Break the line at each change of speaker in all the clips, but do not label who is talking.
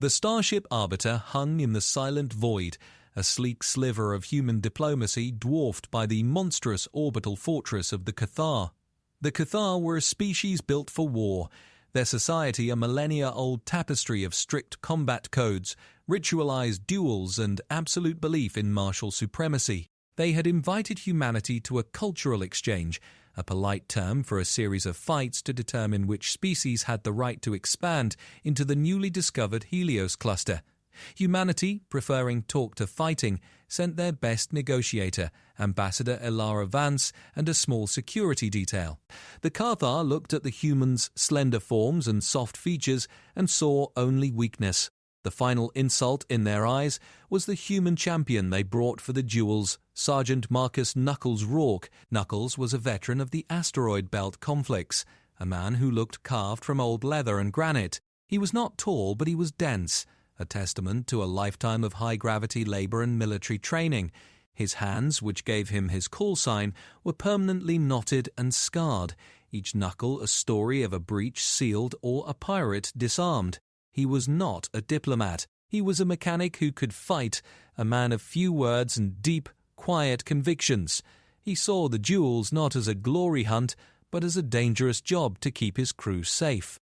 The starship Arbiter hung in the silent void, a sleek sliver of human diplomacy dwarfed by the monstrous orbital fortress of the Cathar. The Cathar were a species built for war, their society a millennia-old tapestry of strict combat codes, ritualized duels and absolute belief in martial supremacy. They had invited humanity to a cultural exchange, a polite term for a series of fights to determine which species had the right to expand into the newly discovered Helios cluster. Humanity, preferring talk to fighting, sent their best negotiator, Ambassador Elara Vance, and a small security detail. The Cathar looked at the humans' slender forms and soft features and saw only weakness. The final insult in their eyes was the human champion they brought for the duels, Sergeant Marcus Knuckles Rourke. Knuckles was a veteran of the asteroid belt conflicts, a man who looked carved from old leather and granite. He was not tall, but he was dense, a testament to a lifetime of high-gravity labor and military training. His hands, which gave him his call sign, were permanently knotted and scarred, each knuckle a story of a breach sealed or a pirate disarmed. He was not a diplomat. He was a mechanic who could fight, a man of few words and deep, quiet convictions. He saw the duels not as a glory hunt, but as a dangerous job to keep his crew safe.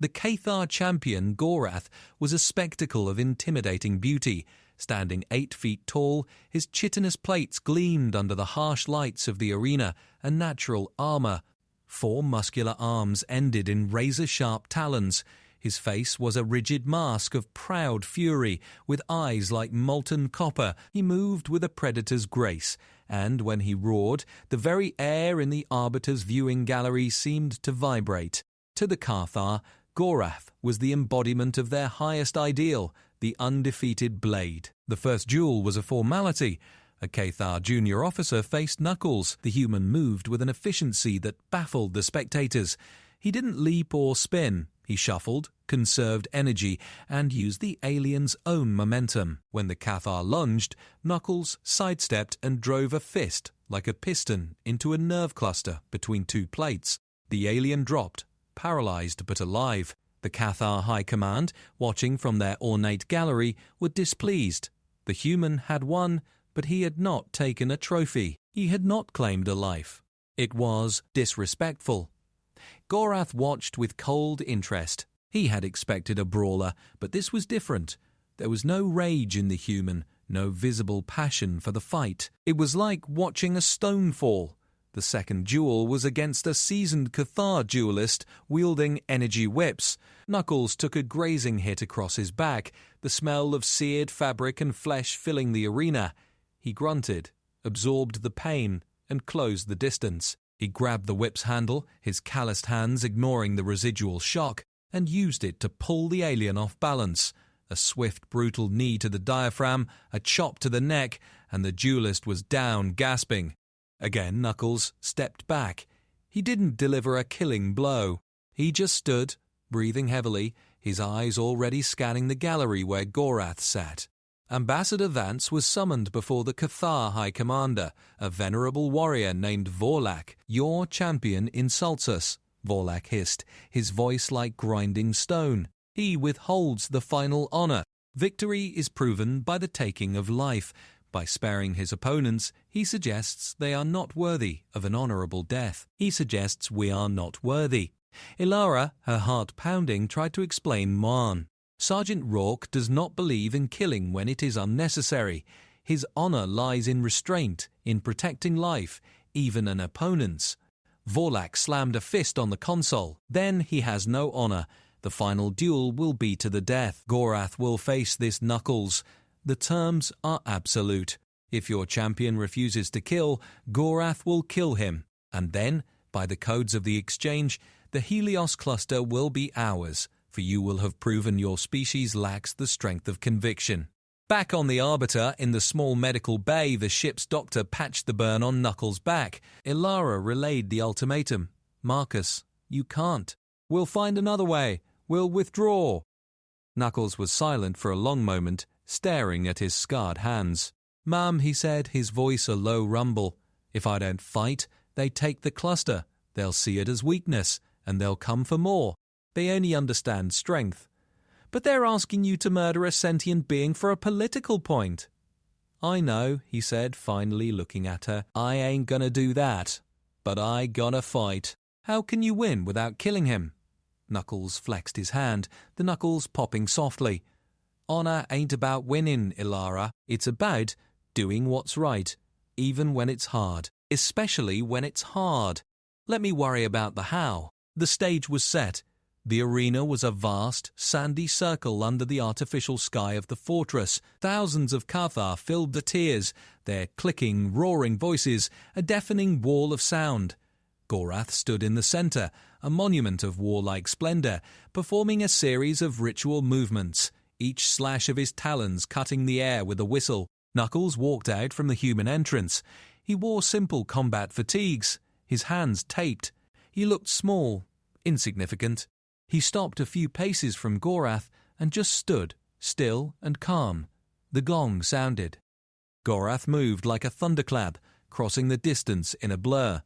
The Cathar champion, Gorath, was a spectacle of intimidating beauty. Standing 8 feet tall, his chitinous plates gleamed under the harsh lights of the arena, a natural armor. 4 muscular arms ended in razor-sharp talons. His face was a rigid mask of proud fury, with eyes like molten copper. He moved with a predator's grace, and when he roared, the very air in the Arbiter's viewing gallery seemed to vibrate. To the Cathar, Gorath was the embodiment of their highest ideal, the undefeated blade. The first duel was a formality. A Cathar junior officer faced Knuckles. The human moved with an efficiency that baffled the spectators. He didn't leap or spin. He shuffled, conserved energy, and used the alien's own momentum. When the Cathar lunged, Knuckles sidestepped and drove a fist, like a piston, into a nerve cluster between 2 plates. The alien dropped, paralyzed but alive. The Cathar High Command, watching from their ornate gallery, were displeased. The human had won, but he had not taken a trophy. He had not claimed a life. It was disrespectful. Gorath watched with cold interest. He had expected a brawler, but this was different. There was no rage in the human, no visible passion for the fight. It was like watching a stone fall. The second duel was against a seasoned Cathar duelist wielding energy whips. Knuckles took a grazing hit across his back, the smell of seared fabric and flesh filling the arena. He grunted, absorbed the pain, and closed the distance. He grabbed the whip's handle, his calloused hands ignoring the residual shock, and used it to pull the alien off balance. A swift, brutal knee to the diaphragm, a chop to the neck, and the duelist was down, gasping. Again, Knuckles stepped back. He didn't deliver a killing blow. He just stood, breathing heavily, his eyes already scanning the gallery where Gorath sat. Ambassador Vance was summoned before the Cathar High Commander, a venerable warrior named Vorlak. "Your champion insults us," Vorlak hissed, his voice like grinding stone. "He withholds the final honor. Victory is proven by the taking of life. By sparing his opponents, he suggests they are not worthy of an honorable death. He suggests we are not worthy." Elara, her heart pounding, tried to explain Moan. Sergeant Rourke does not believe in killing when it is unnecessary. His honor lies in restraint, in protecting life, even an opponent's. Vorlak slammed a fist on the console. Then he has no honor. The final duel will be to the death. Gorath will face this Knuckles. The terms are absolute. If your champion refuses to kill, Gorath will kill him. And then, by the codes of the exchange, the Helios cluster will be ours, for you will have proven your species lacks the strength of conviction. Back on the Arbiter, in the small medical bay, the ship's doctor patched the burn on Knuckles' back. Elara relayed the ultimatum. "Marcus, you can't. We'll find another way. We'll withdraw." Knuckles was silent for a long moment, staring at his scarred hands. "Ma'am," he said, his voice a low rumble, "if I don't fight, they take the cluster. They'll see it as weakness, and they'll come for more. They only understand strength." But they're asking you to murder a sentient being for a political point. I know, he said, finally looking at her. I ain't gonna do that. But I gonna fight. How can you win without killing him? Knuckles flexed his hand, the knuckles popping softly. Honor ain't about winning, Ilara. It's about doing what's right, even when it's hard. Especially when it's hard. Let me worry about the how. The stage was set. The arena was a vast, sandy circle under the artificial sky of the fortress. Thousands of Cathar filled the tiers, their clicking, roaring voices, a deafening wall of sound. Gorath stood in the centre, a monument of warlike splendour, performing a series of ritual movements, each slash of his talons cutting the air with a whistle. Knuckles walked out from the human entrance. He wore simple combat fatigues, his hands taped. He looked small, insignificant. He stopped a few paces from Gorath and just stood, still and calm. The gong sounded. Gorath moved like a thunderclap, crossing the distance in a blur.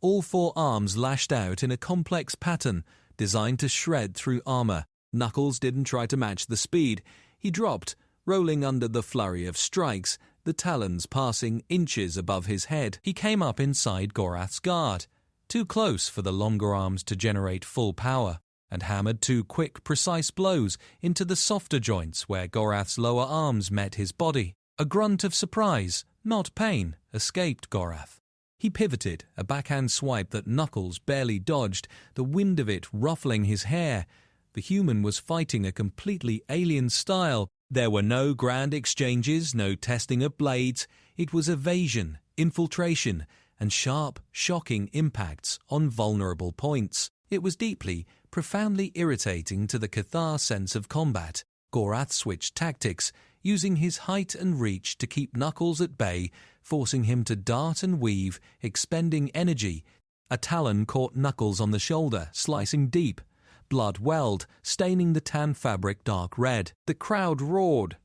All four arms lashed out in a complex pattern, designed to shred through armor. Knuckles didn't try to match the speed. He dropped, rolling under the flurry of strikes, the talons passing inches above his head. He came up inside Gorath's guard, too close for the longer arms to generate full power, and hammered two quick, precise blows into the softer joints where Gorath's lower arms met his body. A grunt of surprise, not pain, escaped Gorath. He pivoted, a backhand swipe that Knuckles barely dodged, the wind of it ruffling his hair. The human was fighting a completely alien style. There were no grand exchanges, no testing of blades. It was evasion, infiltration, and sharp, shocking impacts on vulnerable points. It was deeply, profoundly irritating to the Cathar sense of combat. Gorath switched tactics, using his height and reach to keep Knuckles at bay, forcing him to dart and weave, expending energy. A talon caught Knuckles on the shoulder, slicing deep. Blood welled, staining the tan fabric dark red. The crowd roared.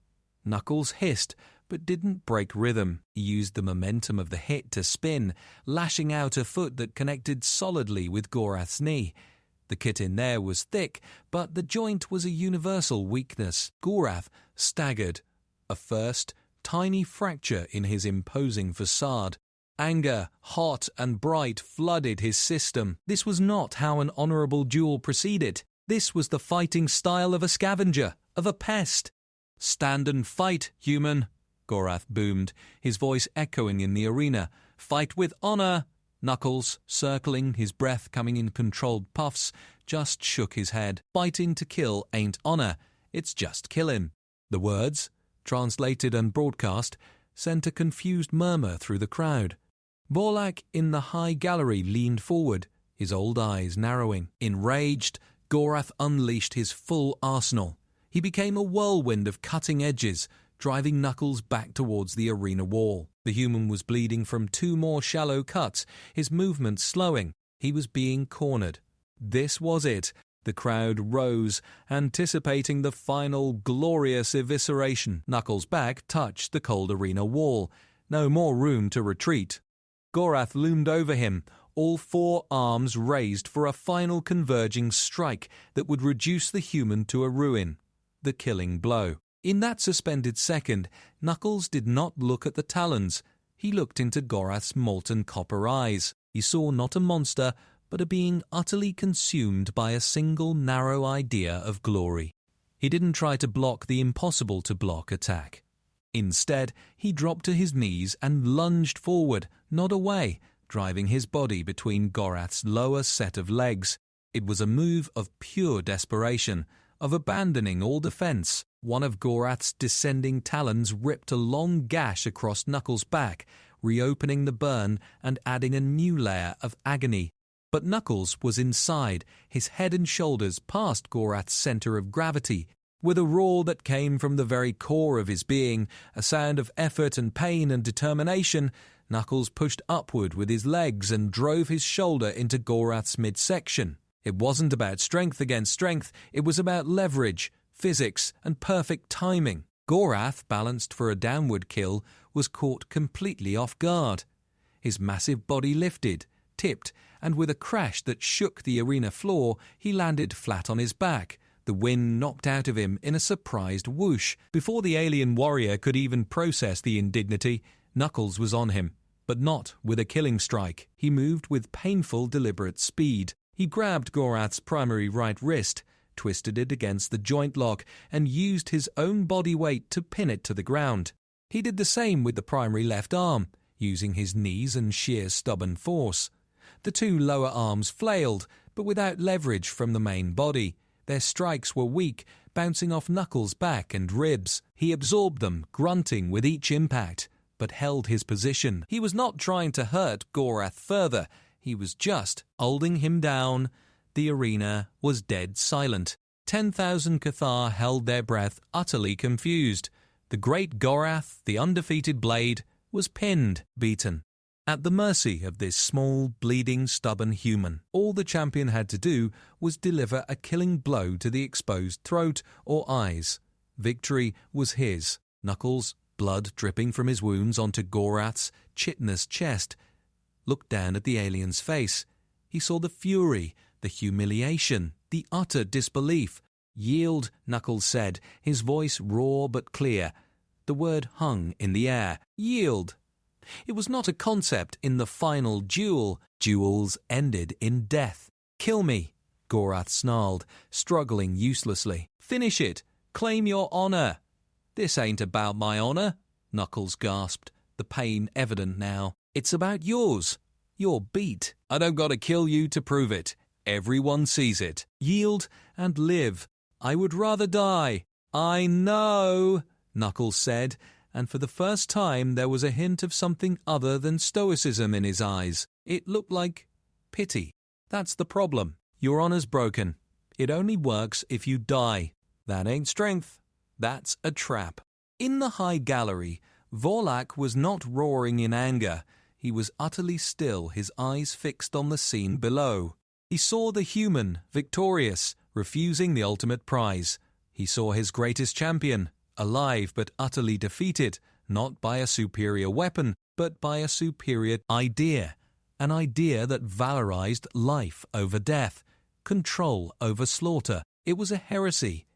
Knuckles hissed, but didn't break rhythm. He used the momentum of the hit to spin, lashing out a foot that connected solidly with Gorath's knee. The kit in there was thick, but the joint was a universal weakness. Gorath staggered. A first, tiny fracture in his imposing facade. Anger, hot and bright, flooded his system. This was not how an honourable duel proceeded. This was the fighting style of a scavenger, of a pest. "Stand and fight, human," Gorath boomed, his voice echoing in the arena. "Fight with honour." Knuckles, circling, his breath coming in controlled puffs, just shook his head. Fighting to kill ain't honour, it's just kill him. The words, translated and broadcast, sent a confused murmur through the crowd. Vorlak in the high gallery leaned forward, his old eyes narrowing. Enraged, Gorath unleashed his full arsenal. He became a whirlwind of cutting edges, driving Knuckles back towards the arena wall. The human was bleeding from two more shallow cuts, his movements slowing. He was being cornered. This was it. The crowd rose, anticipating the final glorious evisceration. Knuckles' back touched the cold arena wall. No more room to retreat. Gorath loomed over him, all four arms raised for a final converging strike that would reduce the human to a ruin. The killing blow. In that suspended second, Knuckles did not look at the talons. He looked into Gorath's molten copper eyes. He saw not a monster, but a being utterly consumed by a single narrow idea of glory. He didn't try to block the impossible-to-block attack. Instead, he dropped to his knees and lunged forward, not away, driving his body between Gorath's lower set of legs. It was a move of pure desperation, of abandoning all defense. One of Gorath's descending talons ripped a long gash across Knuckles' back, reopening the burn and adding a new layer of agony. But Knuckles was inside, his head and shoulders past Gorath's center of gravity. With a roar that came from the very core of his being, a sound of effort and pain and determination, Knuckles pushed upward with his legs and drove his shoulder into Gorath's midsection. It wasn't about strength against strength, it was about leverage, physics, and perfect timing. Gorath, balanced for a downward kill, was caught completely off guard. His massive body lifted, tipped, and with a crash that shook the arena floor, he landed flat on his back, The wind knocked out of him in a surprised whoosh. Before the alien warrior could even process the indignity, Knuckles was on him, but not with a killing strike. He moved with painful, deliberate speed. He grabbed Gorath's primary right wrist, twisted it against the joint lock, and used his own body weight to pin it to the ground. He did the same with the primary left arm, using his knees and sheer stubborn force. The two lower arms flailed, but without leverage from the main body. Their strikes were weak, bouncing off Knuckles' back and ribs. He absorbed them, grunting with each impact, but held his position. He was not trying to hurt Gorath further. He was just holding him down. The arena was dead silent. 10,000 Cathar held their breath, utterly confused. The great Gorath, the undefeated blade, was pinned, beaten, at the mercy of this small, bleeding, stubborn human. All the champion had to do was deliver a killing blow to the exposed throat or eyes. Victory was his. Knuckles, blood dripping from his wounds onto Gorath's chitinous chest, looked down at the alien's face. He saw the fury, the humiliation, the utter disbelief. "Yield," Knuckles said, his voice raw but clear. The word hung in the air. Yield. It was not a concept in the final duel. Duels ended in death. "Kill me," Gorath snarled, struggling uselessly. "Finish it. Claim your honor." "This ain't about my honor," Knuckles gasped, the pain evident now. "It's about yours. You're beat. I don't gotta kill you to prove it. Everyone sees it. Yield and live. I would rather die." "I know," Knuckles said, and for the first time there was a hint of something other than stoicism in his eyes. It looked like pity. "That's the problem. Your honor's broken. It only works if you die. That ain't strength. That's a trap." In the high gallery, Vorlak was not roaring in anger. He was utterly still, his eyes fixed on the scene below. He saw the human, victorious, refusing the ultimate prize. He saw his greatest champion, alive but utterly defeated, not by a superior weapon, but by a superior idea. An idea that valorized life over death, control over slaughter. It was a heresy.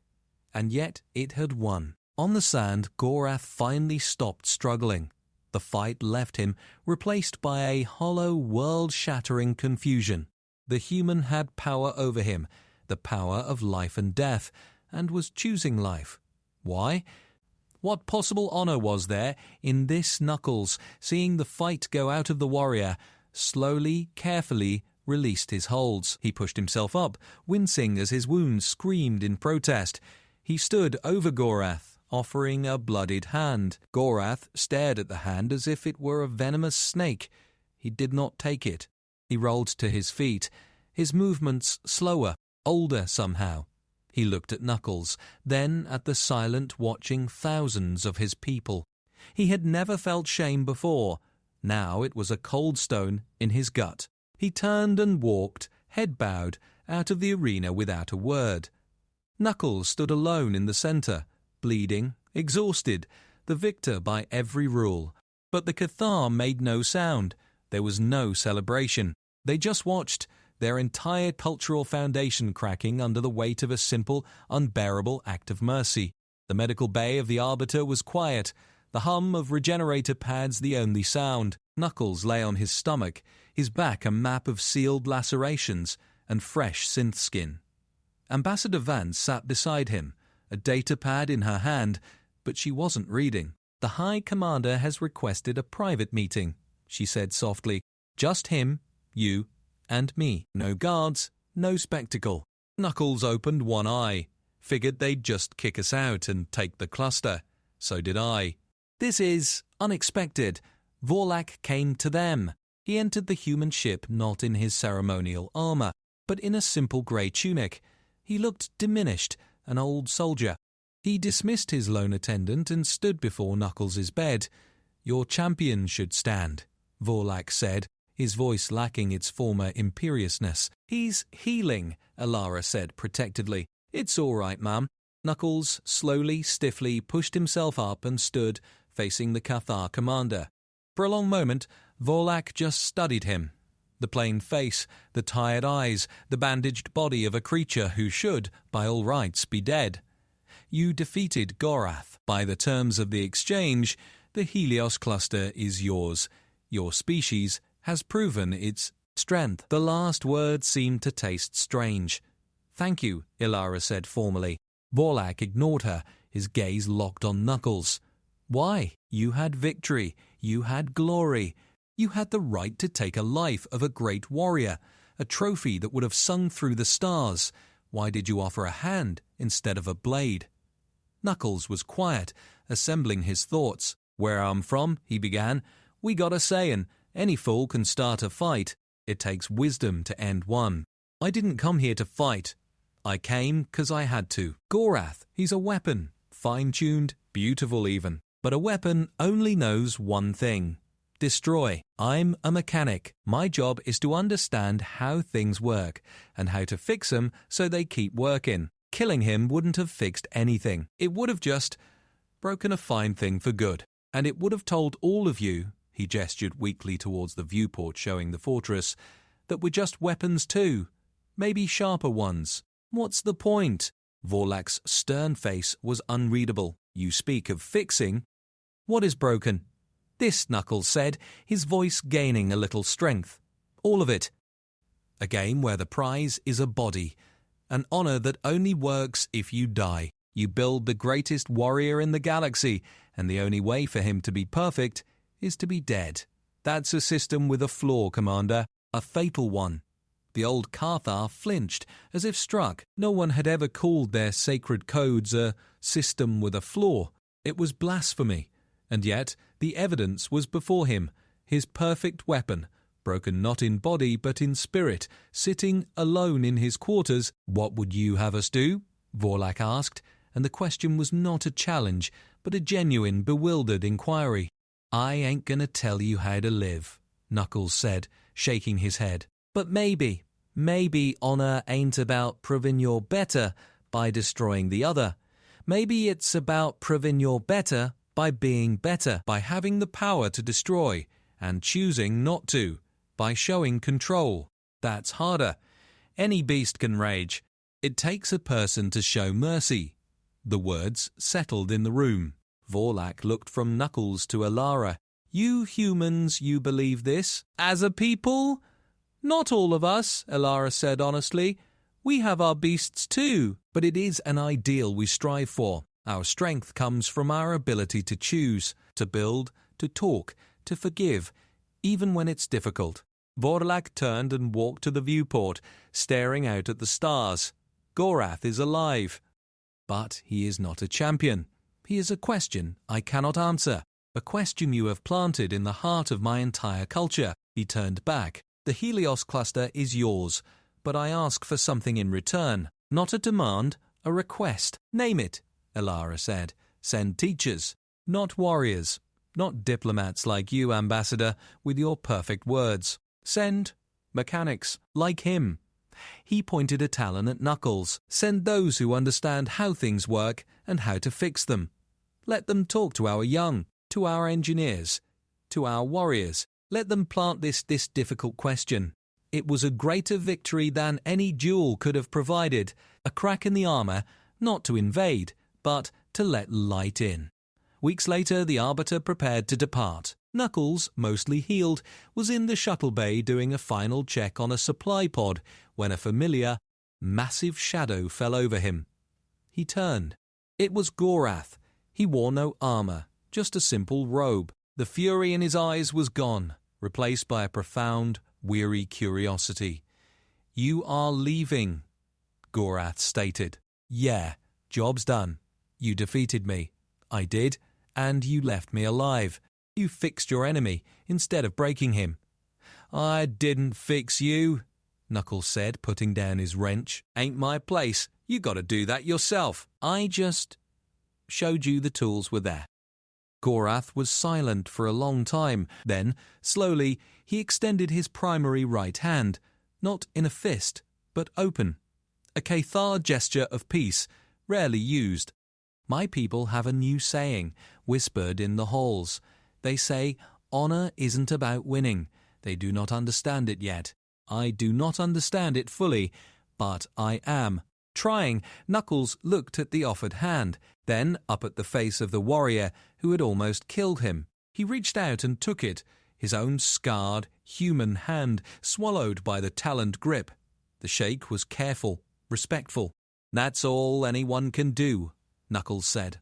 And yet it had won. On the sand, Gorath finally stopped struggling. The fight left him, replaced by a hollow, world-shattering confusion. The human had power over him, the power of life and death, and was choosing life. Why? What possible honor was there in this Knuckles, seeing the fight go out of the warrior, slowly, carefully released his holds. He pushed himself up, wincing as his wounds screamed in protest. He stood over Gorath, offering a bloodied hand. Gorath stared at the hand as if it were a venomous snake. He did not take it. He rolled to his feet, his movements slower, older somehow. He looked at Knuckles, then at the silent, watching thousands of his people. He had never felt shame before. Now it was a cold stone in his gut. He turned and walked, head bowed, out of the arena without a word. Knuckles stood alone in the center, bleeding, exhausted, the victor by every rule. But the Cathar made no sound. There was no celebration. They just watched, their entire cultural foundation cracking under the weight of a simple, unbearable act of mercy. The medical bay of the Arbiter was quiet, the hum of regenerator pads the only sound. Knuckles lay on his stomach, his back a map of sealed lacerations and fresh synth skin. Ambassador Vance sat beside him, a data pad in her hand, but she wasn't reading. "The High Commander has requested a private meeting," she said softly. "Just him, you, and me. No guards, no spectacle." Knuckles opened one eye. Figured they'd just kick us out and take the cluster. So did I. "This is unexpected." Vorlak came to them. He entered the human ship not in his ceremonial armor, but in a simple grey tunic. He looked diminished, an old soldier. He dismissed his lone attendant and stood before Knuckles' bed. "Your champion should stand," Vorlak said, his voice lacking its former imperiousness. "He's healing," Alara said protectively. "It's all right, ma'am." Knuckles slowly, stiffly pushed himself up and stood, facing the Cathar commander. For a long moment, Vorlak just studied him. The plain face, the tired eyes, the bandaged body of a creature who should, by all rights, be dead. You defeated Gorath. By the terms of the exchange, the Helios cluster is yours. Your species has proven its strength. The last word seemed to taste strange. Thank you, Ilara said formally. Vorlak ignored her, his gaze locked on Knuckles. Why? You had victory. You had glory. You had the right to take a life of a great warrior, a trophy that would have sung through the stars. Why did you offer a hand instead of a blade? Knuckles was quiet, assembling his thoughts. Where I'm from, he began, we got a sayin', any fool can start a fight. It takes wisdom to end one. I didn't come here to fight. I came 'cause I had to. Gorath, he's a weapon, fine-tuned, beautiful even. But a weapon only knows one thing. Destroy. I'm a mechanic. My job is to understand how things work and how to fix them so they keep working. Killing him wouldn't have fixed anything. It would have just broken a fine thing for good. And it would have told all of you, he gestured weakly towards the viewport showing the fortress, that we're just weapons too. Maybe sharper ones. What's the point? Vorlak's stern face was unreadable. You speak of fixing. What is broken? This, Knuckles said, his voice gaining a little strength. All of it. A game where the prize is a body, an honor that only works if you die. You build the greatest warrior in the galaxy, and the only way for him to be perfect is to be dead. That's a system with a flaw, Commander, a fatal one. The old Cathar flinched, as if struck. No one had ever called their sacred codes a system with a flaw. It was blasphemy. And yet the evidence was before him, his perfect weapon, broken not in body but in spirit, sitting alone in his quarters. What would you have us do? Vorlak asked, and the question was not a challenge, but a genuine, bewildered inquiry. I ain't gonna tell you how to live, Knuckles said, shaking his head. But maybe honor ain't about proving you're better by destroying the other. Maybe it's about proving you're better by being better, by having the power to destroy, and choosing not to, by showing control. That's harder. Any beast can rage. It takes a person to show mercy. The words settled in the room. Vorlak looked from Knuckles to Ilara. You humans, you believe this? As a people? Not all of us, Ilara said honestly. We have our beasts too, but it is an ideal we strive for. Our strength comes from our ability to choose, to build, to talk, to forgive, even when it's difficult. Vorlak turned and walked to the viewport, staring out at the stars. Gorath is alive. But he is not a champion. He is a question I cannot answer, a question you have planted in the heart of my entire culture. He turned back. The Helios cluster is yours, but I ask for something in return. Not a demand, a request. Name it, Ilara said. Send teachers, not warriors, not diplomats like you, Ambassador, with your perfect words. Send mechanics, like him. He pointed a talon at Knuckles. Send those who understand how things work and how to fix them. Let them talk to our young, to our engineers, to our warriors. Let them plant this difficult question. It was a greater victory than any duel could have provided. A crack in the armor, not to invade, but to let light in. Weeks later, the Arbiter prepared to depart. Knuckles, mostly healed, was in the shuttle bay doing a final check on a supply pod when a familiar, massive shadow fell over him. He turned. It was Gorath. He wore no armor, just a simple robe. The fury in his eyes was gone, replaced by a profound, weary curiosity. You are leaving, Gorath stated. Yeah, job's done. You defeated me. I did, and you left me alive. You fixed your enemy instead of breaking him. I didn't fix you, Knuckles said, putting down his wrench. Ain't my place. You got to do that yourself. I just showed you the tools were there. Gorath was silent for a long time. Then, slowly, he extended his primary right hand, not in a fist, but open. A Cathar gesture of peace, rarely used. My people have a new saying, whispered in the halls. They say, honor isn't about winning. They do not understand it yet. I do not understand it fully, but I am. Trying, Knuckles looked at the offered hand, then up at the face of the warrior who had almost killed him. He reached out and took it, his own scarred, human hand swallowed by the taloned grip. The shake was careful, respectful. "That's all anyone can do," Knuckles said.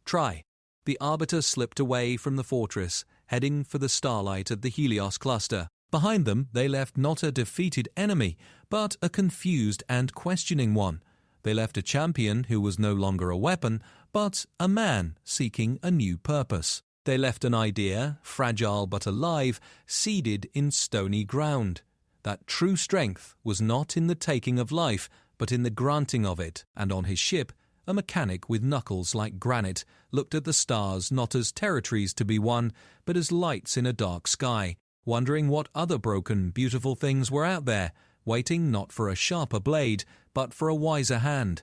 "Try." The Arbiter slipped away from the fortress, heading for the starlight of the Helios cluster. Behind them, they left not a defeated enemy, but a confused and questioning one. They left a champion who was no longer a weapon, but a man seeking a new purpose. They left an idea, fragile but alive, seeded in stony ground. That true strength was not in the taking of life, but in the granting of it, and on his ship, a mechanic with knuckles like granite looked at the stars not as territories to be won, but as lights in a dark sky, wondering what other broken, beautiful things were out there, waiting not for a sharper blade, but for a wiser hand.